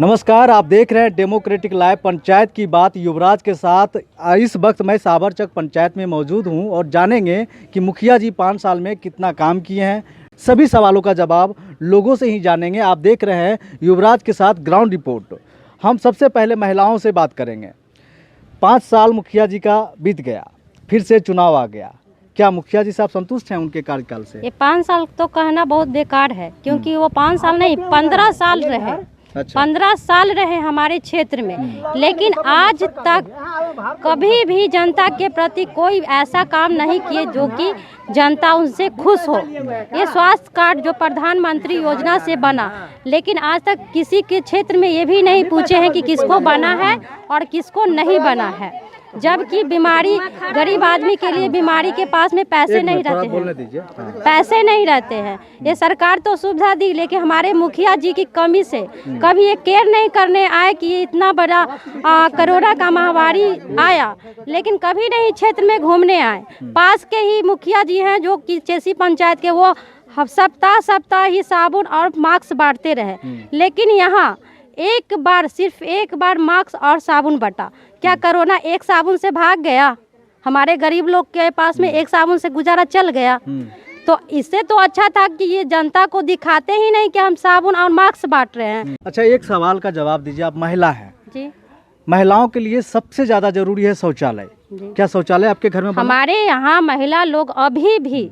नमस्कार, आप देख रहे हैं डेमोक्रेटिक लाइव पंचायत की बात युवराज के साथ। इस वक्त मैं साबरचक पंचायत में मौजूद हूं और जानेंगे कि मुखिया जी 5 साल में कितना काम किए हैं। सभी सवालों का जवाब लोगों से ही जानेंगे। आप देख रहे हैं युवराज के साथ ग्राउंड रिपोर्ट। हम सबसे पहले महिलाओं से बात करेंगे। 5 साल मुखिया जी का बीत गया, फिर से चुनाव आ गया। क्या मुखिया जी साहब संतुष्ट हैं उनके कार्यकाल से? ये 5 साल तो कहना बहुत बेकार है, क्योंकि वो 5 साल नहीं 15 साल रहे। अच्छा। 15 साल रहे हमारे क्षेत्र में, लेकिन आज तक कभी भी जनता के प्रति कोई ऐसा काम नहीं किए जो कि जनता उनसे खुश हो। ये स्वास्थ्य कार्ड जो प्रधानमंत्री योजना से बना, लेकिन आज तक किसी के क्षेत्र में ये भी नहीं पूछे हैं कि किसको बना है और किसको नहीं बना है। जबकि बीमारी, गरीब आदमी के लिए बीमारी के पास में पैसे नहीं रहते हैं, पैसे नहीं रहते हैं। ये सरकार तो सुविधा दी, लेकिन हमारे मुखिया जी की कमी से कभी ये केयर नहीं करने आए कि ये इतना बड़ा कोरोना का महामारी आया, लेकिन कभी नहीं क्षेत्र में घूमने आए। पास के ही मुखिया जी हैं जो कि चेसी पंचायत के, वो सप्ताह ही साबुन और मास्क बांटते रहे, लेकिन यहाँ एक बार, सिर्फ एक बार मास्क और साबुन बटा। क्या कोरोना एक साबुन से भाग गया? हमारे गरीब लोग के पास में एक साबुन से गुजारा चल गया। तो इससे तो अच्छा था कि ये जनता को दिखाते ही नहीं कि हम साबुन और मास्क बांट रहे हैं। अच्छा, एक सवाल का जवाब दीजिए। आप महिला हैं जी। महिलाओं के लिए सबसे ज्यादा जरूरी है शौचालय। क्या शौचालय आपके घर में बना? हमारे यहाँ महिला लोग अभी भी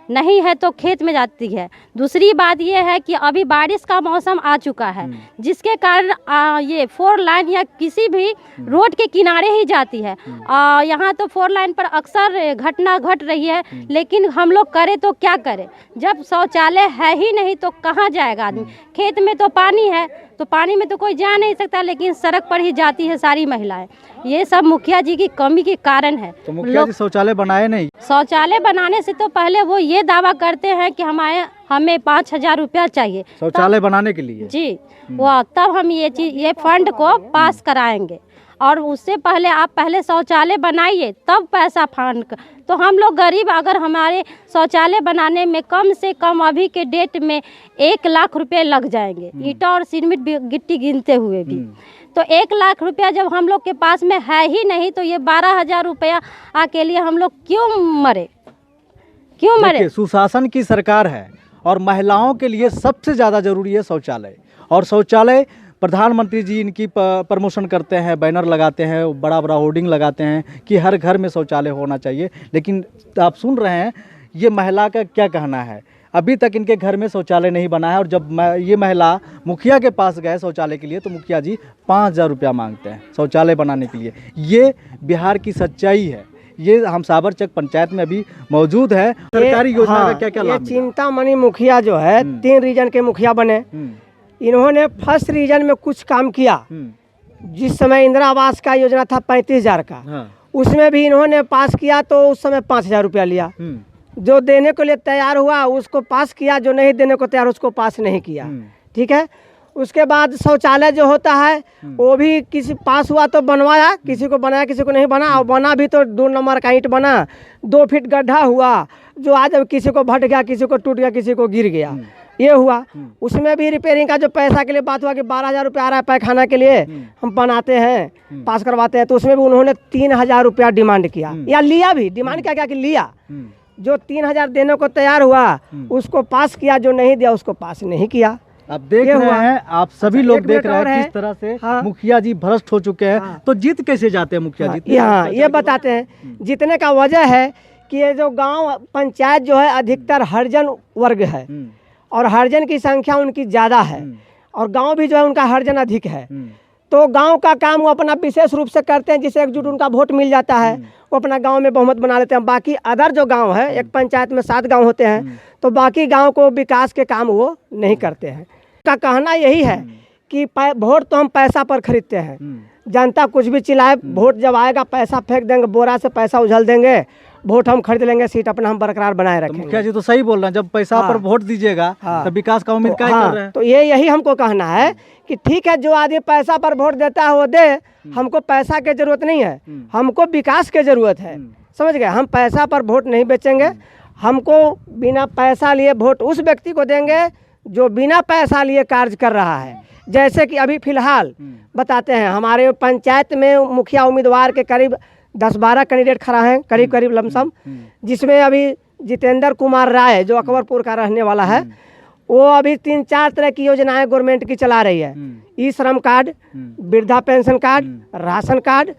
नहीं है तो खेत में जाती है। दूसरी बात ये है कि अभी बारिश का मौसम आ चुका है, जिसके कारण ये 4 लाइन या किसी भी रोड के किनारे ही जाती है। यहाँ तो 4 लाइन पर अक्सर घटना घट रही है, लेकिन हम लोग करें तो क्या करें जब शौचालय है ही नहीं तो कहाँ जाएगा आदमी? खेत में तो पानी है, तो पानी में तो कोई जा नहीं सकता, लेकिन सड़क पर ही जाती है सारी महिलाएं। ये सब मुखिया जी की कमी के कारण है। तो मुखिया जी शौचालय बनाए नहीं? शौचालय बनाने से तो पहले वो ये दावा करते हैं कि हमें 5,000 रुपया चाहिए शौचालय बनाने के लिए जी। वो तब हम ये फंड को पास कराएंगे, और उससे पहले आप पहले शौचालय बनाइए तब पैसा फंड। तो हम लोग गरीब, अगर हमारे शौचालय बनाने में कम से कम अभी के डेट में 1 लाख रुपए लग जाएंगे, ईंटा और सीमेंट गिट्टी गिनते हुए भी। तो 1 लाख रुपया जब हम लोग के पास में है ही नहीं, तो ये 12,000 रुपया के लिए हम लोग क्यों मरे? सुशासन की सरकार है और महिलाओं के लिए सबसे ज़्यादा जरूरी है शौचालय। और शौचालय प्रधानमंत्री जी इनकी प्रमोशन करते हैं, बैनर लगाते हैं, बड़ा बड़ा होर्डिंग लगाते हैं कि हर घर में शौचालय होना चाहिए। लेकिन आप सुन रहे हैं ये महिला का क्या कहना है। अभी तक इनके घर में शौचालय नहीं बना है, और जब ये महिला मुखिया के पास गए शौचालय के लिए तो मुखिया जी 5,000 रुपया मांगते हैं शौचालय बनाने के लिए। ये बिहार की सच्चाई है। ये हम साबरचक पंचायत में अभी मौजूद है। सरकारी योजना का क्या क्या लाभ? चिंतामणि मुखिया जो है 3 रीजन के मुखिया बने। इन्होंने फर्स्ट रीजन में कुछ काम किया। जिस समय इंदिरा आवास का योजना था 35,000 का, उसमें भी इन्होंने पास किया तो उस समय 5,000 रुपया लिया। जो देने के लिए तैयार हुआ उसको पास किया, जो नहीं देने को तैयार उसको पास नहीं किया। ठीक है। उसके बाद शौचालय जो होता है वो भी किसी पास हुआ तो बनवाया, किसी को बनाया किसी को नहीं बना। और बना भी तो 2 नंबर का ईंट बना, 2 फीट गड्ढा हुआ, जो आज किसी को भट गया, किसी को टूट गया, किसी को गिर गया, ये हुआ। उसमें भी रिपेयरिंग का जो पैसा के लिए बात हुआ कि 12,000 रुपया आ रहा है पैखाना के लिए, हम बनाते हैं, पास करवाते हैं, तो उसमें भी उन्होंने 3,000 रुपया डिमांड किया, या लिया भी। डिमांड क्या कि लिया। जो 3,000 देने को तैयार हुआ उसको पास किया, जो नहीं दिया उसको पास नहीं किया। आप देख रहे हैं, आप सभी लोग देख रहे हैं किस तरह से मुखिया जी भ्रष्ट हो चुके हैं। तो जीत कैसे जाते हैं मुखिया जी? यहाँ ये बताते हैं जीतने का वजह है कि ये जो गांव पंचायत जो है अधिकतर हरिजन वर्ग है, और हरिजन की संख्या उनकी ज़्यादा है, और गांव भी जो है उनका हरिजन अधिक है। तो गांव का काम वो अपना विशेष रूप से करते हैं, जिससे एकजुट उनका वोट मिल जाता है, वो अपना गांव में बहुमत बना लेते हैं। बाकी अदर जो गांव है, एक पंचायत में 7 गांव होते हैं, तो बाकी गांव को विकास के काम वो नहीं करते हैं। का कहना यही है कि वोट तो हम पैसा पर खरीदते हैं। जनता कुछ भी चिल्लाए, वोट जब आएगा पैसा फेंक देंगे, बोरा से पैसा उछल देंगे, वोट हम खरीद लेंगे, सीट अपना हम बरकरार बनाए रखेंगे। मुखिया जी तो सही बोल रहे हैं, जब पैसा पर वोट दीजिएगा तो विकास का उम्मीद क्या कर रहे हैं? तो यही हमको कहना है कि ठीक है, जो आदमी पैसा पर वोट देता है वो दे, हमको पैसा की जरूरत नहीं है, हमको विकास की जरूरत है। समझ गए? हम पैसा पर वोट नहीं बेचेंगे, हमको बिना पैसा लिए वोट उस व्यक्ति को देंगे जो बिना पैसा लिए कार्य कर रहा है। जैसे कि अभी फिलहाल बताते हैं, हमारे पंचायत में मुखिया उम्मीदवार के करीब 10-12 कैंडिडेट खड़ा हैं, करीब करीब लमसम, जिसमें अभी जितेंद्र कुमार राय जो अकबरपुर का रहने वाला है, वो अभी 3-4 तरह की योजनाएं गवर्नमेंट की चला रही है। ई श्रम कार्ड, वृद्धा पेंशन कार्ड, राशन कार्ड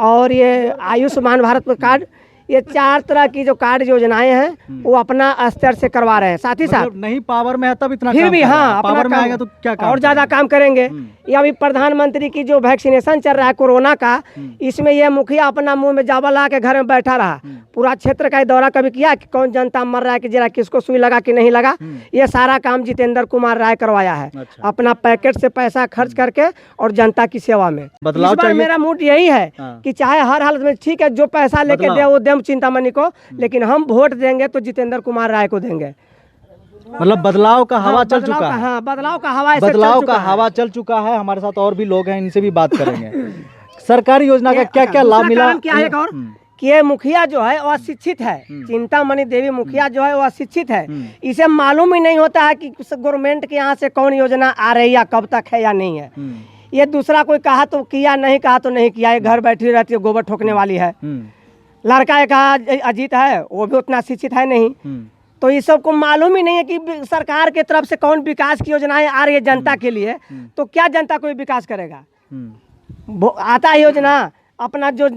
और ये आयुष्मान भारत कार्ड, ये 4 तरह की जो कार्ड योजनाएं हैं वो अपना स्तर से करवा रहे हैं। साथ ही साथ नहीं पावर में है तब इतना फिर काम भी कर रहे हैं। हाँ, पावर में काम आएगा तो क्या काम और ज़्यादा काम करेंगे। ये अभी प्रधानमंत्री की जो वैक्सीनेशन चल रहा है कोरोना का, इसमें ये मुखिया अपना मुंह में जावा ला के घर में बैठा रहा, पूरा क्षेत्र का दौरा कभी किया कि कौन जनता मर रहा है, कि जरा किसको सुई लगा कि नहीं लगा, ये सारा काम जितेंद्र कुमार राय करवाया है। अच्छा। अपना पैकेट से पैसा खर्च करके और जनता की सेवा में। बदलाव इस बार चाहिए। मेरा मूड यही है कि चाहे हर हालत में, ठीक है, जो पैसा लेके दे वो दे चिंतामणि को, लेकिन हम वोट देंगे तो जितेंद्र कुमार राय को देंगे। मतलब बदलाव का हवा चल चुका है। हाँ, बदलाव का हवा ऐसे बदलाव चल का चुका है। हवा चल चुका है। हमारे साथ और भी लोग हैं, इनसे भी बात करेंगे। सरकारी योजना का क्या क्या दूसरा लाभ मिला? कारण क्या है एक और कि ये मुखिया जो है वो अशिक्षित है। चिंतामणि देवी मुखिया जो है वो अशिक्षित है। इसे मालूम ही नहीं होता है कि गवर्नमेंट के यहाँ से कौन योजना आ रही है, कब तक है या नहीं है। ये दूसरा कोई कहा तो किया, नहीं कहा तो नहीं किया। ये घर बैठी रहती है, गोबर ठोकने वाली है। लड़का एक अजीत है, वो भी उतना शिक्षित है नहीं। तो ये सबको मालूम ही नहीं है कि सरकार के तरफ से कौन विकास की योजनाएं आ रही है जनता के लिए, तो क्या जनता कोई विकास करेगा। आता है योजना, अपना जो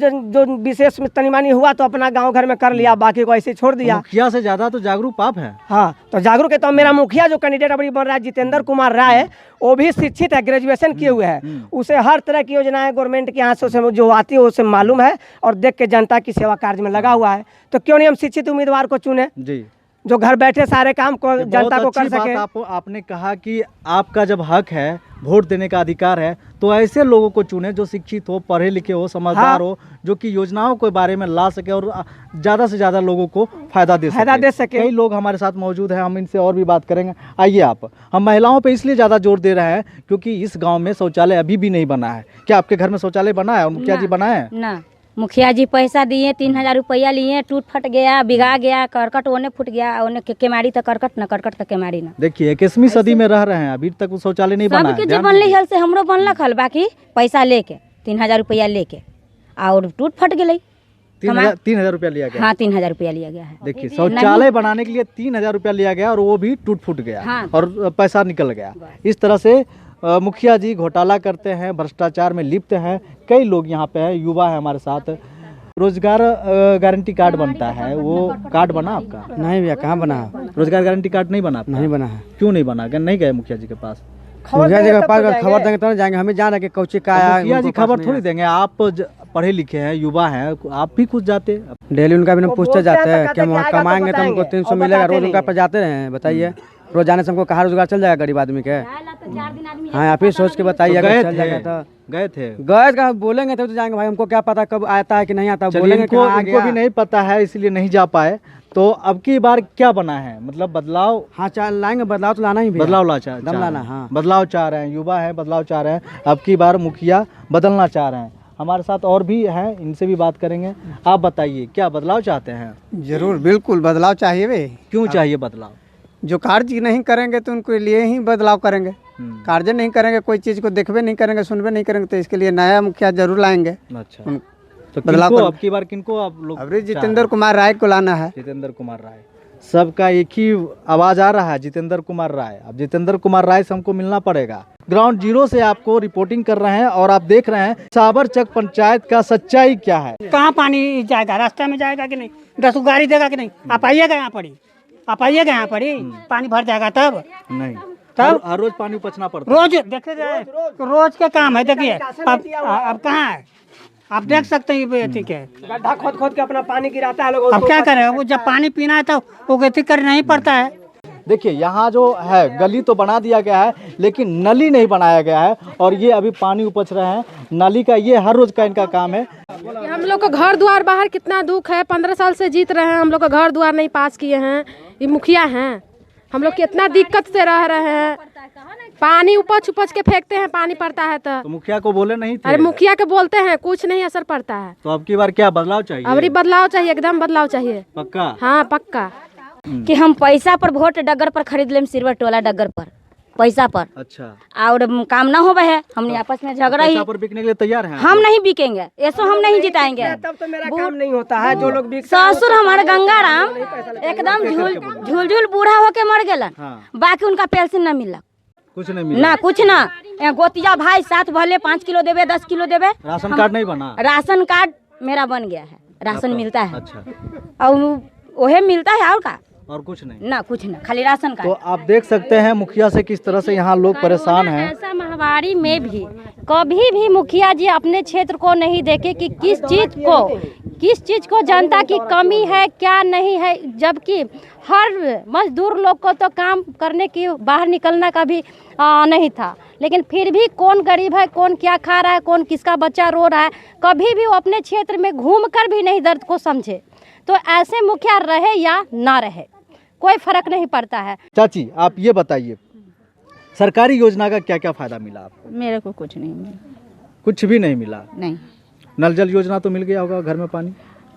विशेष में तनीमानी हुआ तो अपना गांव घर में कर लिया, बाकी को ऐसे छोड़ दिया। मुखिया से ज्यादा तो जागरूक आप है। हाँ, तो जागरूक है। तो मेरा मुखिया जो कैंडिडेट अभी बन रहा है जितेंद्र कुमार राय, वो भी शिक्षित है, ग्रेजुएशन किए हुए है। उसे हर तरह की योजनाएं गवर्नमेंट के यहाँ से उसे जो आती है उसे मालूम है और देख के जनता की सेवा कार्य में लगा हुआ है। तो क्यों नहीं हम शिक्षित उम्मीदवार को चुने जी, जो घर बैठे सारे काम को जनता को कर सके। आपने कहा कि आपका जब हक है, वोट देने का अधिकार है, तो ऐसे लोगों को चुने जो शिक्षित हो, पढ़े लिखे हो, समझदार हो, जो कि योजनाओं के बारे में ला सके और ज़्यादा से ज़्यादा लोगों को फायदा दे सके। कई लोग हमारे साथ मौजूद हैं, हम इनसे और भी बात करेंगे। आइए आप, हम महिलाओं पे इसलिए ज़्यादा जोर दे रहे हैं क्योंकि इस गाँव में शौचालय अभी भी नहीं बना है। क्या आपके घर में शौचालय बना है और मुखिया जी बनाए हैं? ना, मुखिया जी पैसा दिए, 3000 रुपया लिए, टूट फट गया, बिगा गया, करकट ओने फूट गया, ओने केमाड़ी तक करकट न, करकट तक केमाड़ी न। देखिए 21वीं सदी में रह रहे हैं, अभी तक वो शौचालय नहीं बना है। सबके जीवन ले हल से हमरो बनलक हल, बाकी पैसा लेके 3000 रुपया लेके और टूट फट गई। 3000 रुपया लिया गया। हाँ, 3000 रुपया लिया गया है। देखिए, शौचालय बनाने के लिए 3000 रुपया लिया गया और वो भी टूट फूट गया। हाँ। और पैसा निकल गया। इस तरह से मुखिया जी घोटाला करते हैं, भ्रष्टाचार में लिप्त हैं। कई लोग यहाँ पे हैं, युवा है हमारे साथ। रोजगार गारंटी कार्ड बनता है, वो कार्ड बना आपका? नहीं भैया, कहाँ बना है? रोजगार गारंटी कार्ड नहीं बना आपका? नहीं बना है। क्यों नहीं बना? नहीं गए मुखिया जी के पास? मुखिया जी के पास खबर देंगे तो जाएंगे, हमें जान है कि कौची का है। मुखिया जी खबर थोड़ी देंगे। आप पढ़े लिखे हैं, युवा हैं, आप भी खुद जाते? डेली उनका भी पूछते जाते हैं कि हम वहाँ कमाएंगे तो हमको 300 मिलेगा। रोज उनका पर जाते हैं, बताइए रोज जाने से हमको कहाँ रोजगार चल जाएगा गरीब आदमी के? हाँ, आप ही सोच के बताइए। गए थे? गए का बोलेंगे तो जाएंगे भाई, हमको क्या पता कब आता है कि नहीं आता। बोलेंगे इनको भी नहीं पता है, इसलिए नहीं जा पाए। तो अब की बार क्या बना है, मतलब बदलाव? हाँ, लाएंगे बदलाव, तो लाना ही बदलाव लाना। हाँ, बदलाव चाह रहे हैं, युवा है, बदलाव चाह रहे हैं। अब की बार मुखिया बदलना चाह रहे हैं। हमारे साथ और भी हैं, इनसे भी बात करेंगे। आप बताइए, क्या बदलाव चाहते हैं? जरूर, बिल्कुल बदलाव चाहिए। वे क्यों चाहिए बदलाव? जो कार्य नहीं करेंगे तो उनके लिए ही बदलाव करेंगे। कार्य नहीं करेंगे, कोई चीज को देखबे नहीं करेंगे, सुनबे नहीं करेंगे, तो इसके लिए नया मुखिया जरूर लाएंगे। अच्छा, तो किनको अब की बार किनको आप लोग? अभी जितेंद्र कुमार राय को लाना है। जितेंद्र कुमार राय, सबका एक ही आवाज आ रहा है, जितेंद्र कुमार राय। अब जितेंद्र कुमार राय से हमको मिलना पड़ेगा। ग्राउंड जीरो से आपको रिपोर्टिंग कर रहे हैं और आप देख रहे हैं साबरचक पंचायत का सच्चाई क्या है। कहाँ पानी जाएगा, रास्ते में जाएगा कि नहीं, 10 गाड़ी देगा कि नहीं? आप आइएगा यहाँ पड़ी, आप आइएगा यहाँ पड़ी, पानी भर जाएगा तब नहीं, तब हर रोज पानी उपचना पड़ता है। रोज देखे जाए, रोज के काम है। देखिए अब कहाँ है, आप देख सकते हैं। ठीक है, गड्ढा खोद खोद के अपना पानी गिराता है लोग। अब क्या करें, वो जब पानी पीना है तो वो खेती करना ही पड़ता है। देखिए, यहाँ जो है गली तो बना दिया गया है, लेकिन नली नहीं बनाया गया है और ये अभी पानी उपच रहे हैं। नाली का ये हर रोज का इनका काम है। हम लोग का घर द्वार बाहर कितना दुख है, 15 साल से जीत रहे हैं, हम लोग का घर द्वार नहीं पास किए हैं। ये मुखिया हैं, हम लोग कितना दिक्कत से रह रहे हैं। पानी उपच के फेंकते हैं, पानी पड़ता है तो मुखिया को बोले नहीं थे? अरे मुखिया के बोलते हैं, कुछ नहीं असर पड़ता है। तो अब की बार क्या बदलाव चाहिए? अब बदलाव चाहिए, एकदम बदलाव चाहिए। पक्का? हाँ, पक्का। कि हम पैसा पर वोट डगर पर खरीद लेम, सिरवर टोला डगर पर पैसा पर। अच्छा, और काम ना होवे है, हमने आपस में झगड़ा ही। पैसा पर बिकने के लिए तैयार हैं? हम नहीं बिकेंगे, ऐसो हम नहीं जिताएंगे। तब तो मेरा काम नहीं होता है। जो लोग ससुर हमारे गंगाराम एकदम झूल झूल बूढ़ा होके मर गेलन। हाँ। बाकी उनका पेंशन न मिला, कुछ नहीं मिला ना कुछ ना। गोतिया भाई साथ भले 5 किलो देवे 10 किलो देवे। राशन कार्ड नहीं बना? राशन कार्ड मेरा बन गया है, राशन मिलता है। अच्छा, और वही मिलता है और का, और कुछ नहीं? ना कुछ ना, खाली राशन तो कार्ड। आप देख सकते हैं मुखिया से किस तरह से यहाँ लोग परेशान हैं। ऐसा महामारी में भी कभी भी मुखिया जी अपने क्षेत्र को नहीं देखे कि किस चीज को जनता की कमी है क्या नहीं है, जबकि हर मजदूर लोग को तो काम करने की बाहर निकलना का भी नहीं था, लेकिन फिर भी कौन गरीब है, कौन क्या खा रहा है, कौन किसका बच्चा रो रहा है, कभी भी वो अपने क्षेत्र में घूम कर भी नहीं दर्द को समझे। तो ऐसे मुखिया रहे या ना रहे कोई फर्क नहीं पड़ता है। चाची आप ये बताइए, सरकारी योजना का क्या क्या फायदा मिला आपको? मेरे को कुछ नहीं मिला। कुछ भी नहीं मिला? नहीं, नल जल योजना तो मिल गया होगा, घर में पानी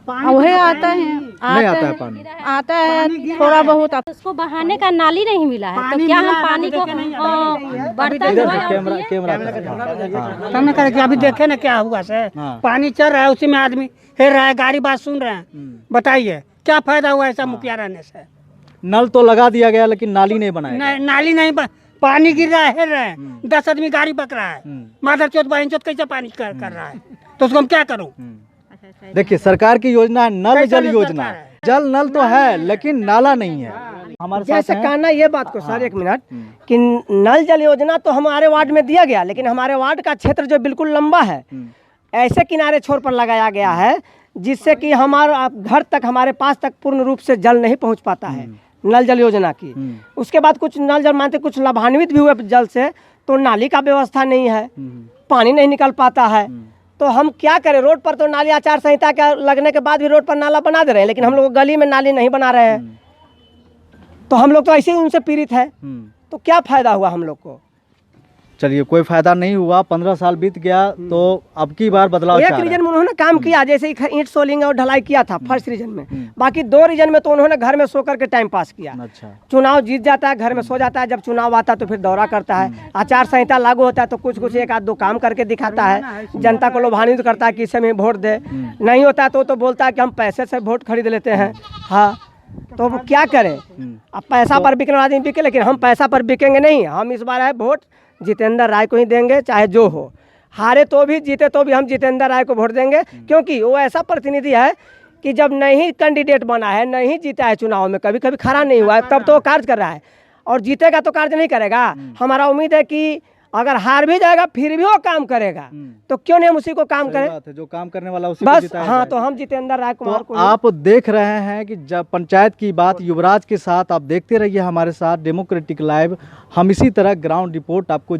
वही आता है, नहीं आता है? पानी आता है थोड़ा बहुत। उसको बहाने का नाली नहीं मिला है, तो क्या हम पानी को बर्तन इधर धोए से और कैमरा सामने करके अभी देखे ना क्या हुआ से। हाँ। पानी चल रहा है, उसी में आदमी हिल रहा है, गाड़ी बात सुन रहे हैं। बताइए क्या फायदा हुआ ऐसा मुखिया रहने से? नल तो लगा दिया गया लेकिन नाली नहीं बनाया गया। नाली नहीं पानी गिर रहा है, हिल रहा है, 10 आदमी गाड़ी पक रहा है, माधर चौथ बहन चौथ कैसे पानी कर रहा है, तो उसको हम क्या करूँ? देखिए सरकार की योजना है नल जल योजना, जल नल तो है लेकिन नाला नहीं है। हमारे साथ जैसे हैं। कहना ये बात को सर, एक मिनट, कि नल जल योजना तो हमारे वार्ड में दिया गया, लेकिन हमारे वार्ड का क्षेत्र जो बिल्कुल लंबा है, ऐसे किनारे छोर पर लगाया गया है जिससे कि हमारा घर तक, हमारे पास तक पूर्ण रूप से जल नहीं पहुंच पाता है नल जल योजना की। उसके बाद कुछ नल जल मानते कुछ लाभान्वित भी हुए जल से, तो नाली का व्यवस्था नहीं है, पानी नहीं निकल पाता है। तो हम क्या करें? रोड पर तो नाली आचार संहिता के लगने के बाद भी रोड पर नाला बना दे रहे हैं, लेकिन हम लोग गली में नाली नहीं बना रहे हैं। तो हम लोग तो ऐसे ही उनसे पीड़ित है, तो क्या फायदा हुआ हम लोग को? चलिए कोई फायदा नहीं हुआ, 15 साल बीत गया, तो अब की बार बदलाव एक रीजन में उन्होंने काम किया, जैसे ईंट सोलिंग और ढलाई किया था फर्स्ट रीजन में। बाकी 2 रीजन में तो उन्होंने घर में सो करके टाइम पास किया। अच्छा, चुनाव जीत जाता है, घर में सो जाता है, जब चुनाव आता है तो फिर दौरा करता है, आचार संहिता लागू होता है तो कुछ कुछ 1-2 काम करके दिखाता है, जनता को लोभान्वित करता है कि इसे में वोट दे। नहीं होता है तो बोलता है कि हम पैसे से वोट खरीद लेते हैं। हाँ, तो वो क्या करें? अब पैसा पर बिकने वाला आदमी बिके, लेकिन हम पैसा पर बिकेंगे नहीं। हम इस बार है वोट जितेंद्र राय को ही देंगे, चाहे जो हो, हारे तो भी जीते तो भी हम जितेंद्र राय को वोट देंगे, क्योंकि वो ऐसा प्रतिनिधि है कि जब नहीं कैंडिडेट बना है, नहीं जीता है चुनाव में, कभी कभी खड़ा नहीं हुआ है, तब तो वो कार्य कर रहा है, और जीतेगा तो कार्य नहीं करेगा। हमारा उम्मीद है कि अगर हार भी जाएगा फिर भी वो काम करेगा, तो क्यों नहीं हम उसी को काम करें? बात है, जो काम करने वाला उसी को बस। जिताया हाँ, जाए। तो हम जितेंद्र राय कुमार तो को आप देख रहे हैं कि जब पंचायत की बात युवराज के साथ, आप देखते रहिए हमारे साथ डेमोक्रेटिक लाइव। हम इसी तरह ग्राउंड रिपोर्ट आपको